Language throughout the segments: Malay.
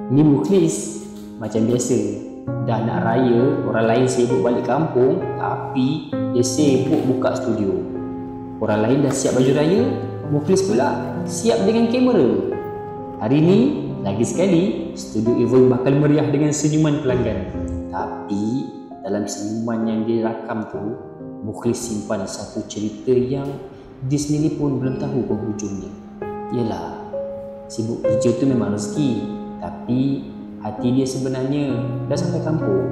Ni Mukhlis. Macam biasa, dah nak raya, orang lain sibuk balik kampung, tapi dia sibuk buka studio. Orang lain dah siap baju raya, Mukhlis pula siap dengan kamera. Hari ni, lagi sekali, studio Evolve bakal meriah dengan senyuman pelanggan. Tapi, dalam senyuman yang dia rakam tu, Mukhlis simpan satu cerita yang dia sendiri pun belum tahu penghujungnya. Yalah, sibuk kerja tu memang rezeki, tapi hati dia sebenarnya dah sampai kampung.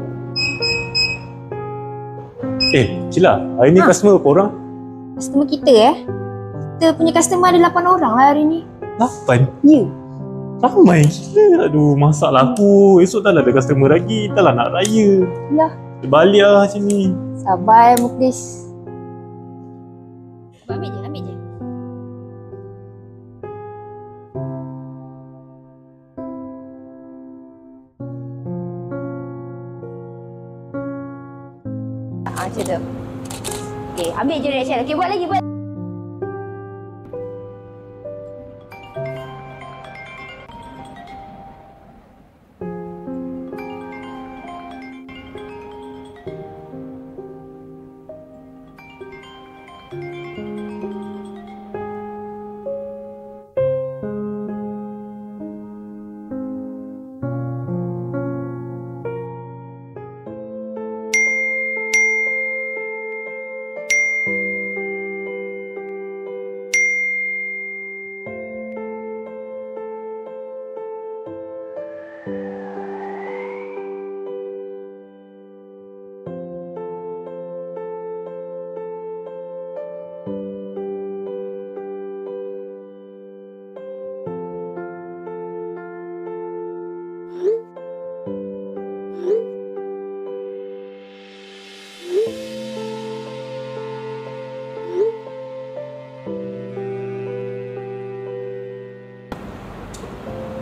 Cila, hari ni customer berapa orang? Customer kita Kita punya customer ada 8 orang lah hari ni. 8? Ya. Ramai gila. Aduh, masak laku. Esok dah ada customer lagi. Dah lah nak raya. Yalah. Balik lah macam ni. Sabar Mukhlis. Ambil je. Macam tu. Okay, ambil je reaction. Okay, buat lagi.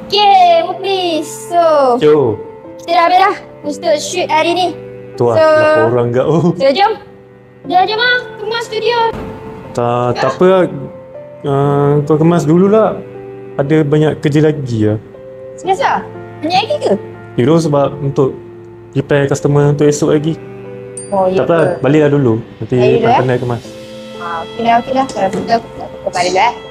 Okay, Mukhlis. So, kita dah habis dah untuk shoot hari ni. Tu lah, 8 orang kat. So, jom lah. Kemas studio. Tak apa lah. Kau kemas dululah. Ada banyak kerja lagi lah. Serius lah? Banyak lagi ke? Sebab untuk prepare customer untuk esok lagi. Oh, ya. Tak apa, baliklah dulu. Nanti pandai kemas. Okey lah. Kalau betul, aku balik dulu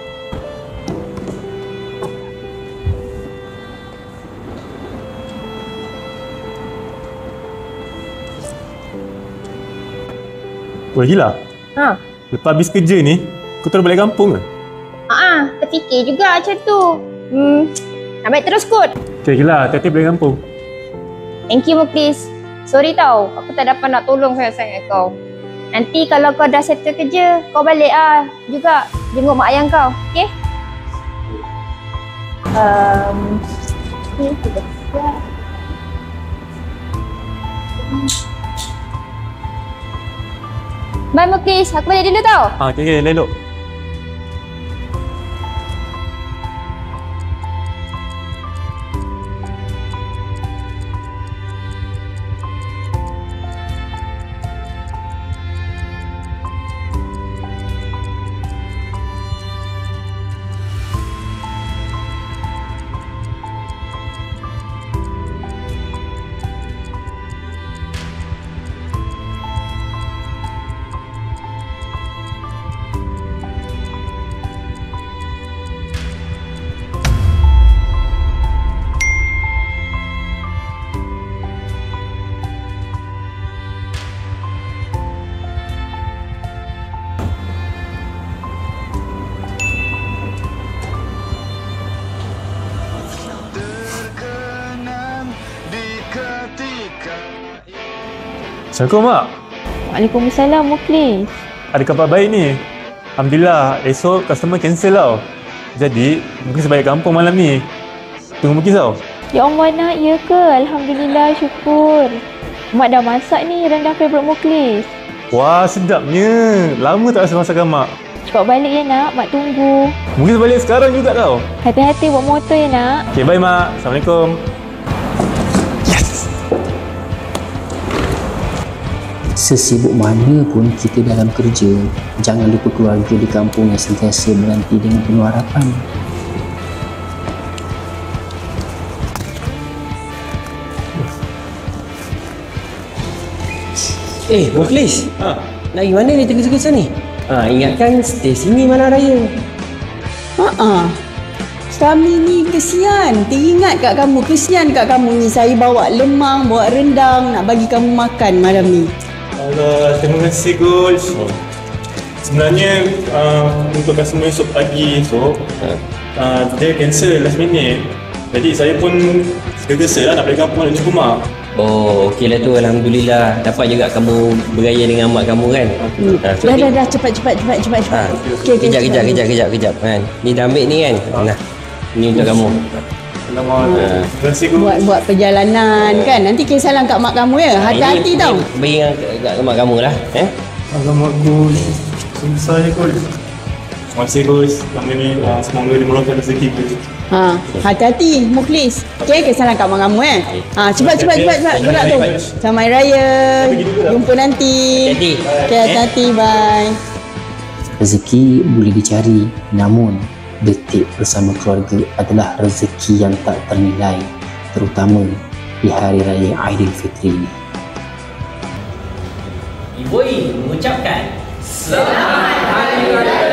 Wah, gila. Lepas habis kerja ni, kau terus balik kampung ke? Terfikir juga macam tu. Ambil terus kot. Okay, gila. Hati-hati balik kampung. Thank you, Mukhlis. Sorry tau, aku tak dapat nak tolong sangat-sangat kau. Nanti kalau kau dah settle kerja, kau balik juga jenguk mak ayah kau, okay? Kita siap. Bye Mukhlis, aku balik dulu tau. Okay, elok. Assalamualaikum, Mak. Waalaikumsalam, Mukhlis. Ada khabar baik ni. Alhamdulillah, esok customer cancel tau. Jadi, Mukhlis balik kampung malam ni. Tunggu Mukhlis tau. Ya Allah, nak, ya ke? Alhamdulillah, syukur. Mak dah masak ni rendang favourite Mukhlis. Wah, sedapnya. Lama tak rasa masakan Mak. Cepat balik ya, nak. Mak tunggu. Mukhlis balik sekarang juga tau. Hati-hati bawa motor ya, nak. Okay, bye Mak. Assalamualaikum. Sesibuk mana pun kita dalam kerja, jangan lupa keluarga di kampung yang sentiasa menanti dengan penuh harapan. Mukhlis. Ha. Nak pergi mana ni tergesa-gesa ni? Ingatkan stay sini malam raya. Kami ni kesian. Teringat kat kamu. Kesian kat kamu ni. Saya bawa lemang, bawa rendang nak bagi kamu makan malam ni. Allah, terima kasih Gul. Sebenarnya untuk customer esok pagi esok dia cancel last minute. Jadi saya pun tergesa lah nak balik kampung nak jumpa mak. Oh, okey lah tu. Alhamdulillah. Dapat juga kamu beraya dengan mak kamu kan? Dah. Cepat. Okey, Kejap kan. Ni dah ambil ni kan? Nah. Ni untuk kamu. Alamak. Terima kasih Gul. Buat perjalanan kan. Nanti kisah salam kat mak kamu ya. Hati-hati tau. Beri kat mak kamu lah. Alamak Gul. Susah je Gul. Terima kasih Gul. Selama ni semoga dimurahkan rezeki Gul. Hati-hati Mukhlis. Okey, kisah salam kat mak kamu Cepat. Gerak tu. Selamat Hari Raya. Jumpa nanti. Hati-hati. Okey, hati-hati. Bye. Rezeki boleh dicari, namun detik bersama keluarga adalah rezeki yang tak ternilai, terutama di Hari Raya Aidilfitri ini. Ibu mengucapkan Selamat Hari Raya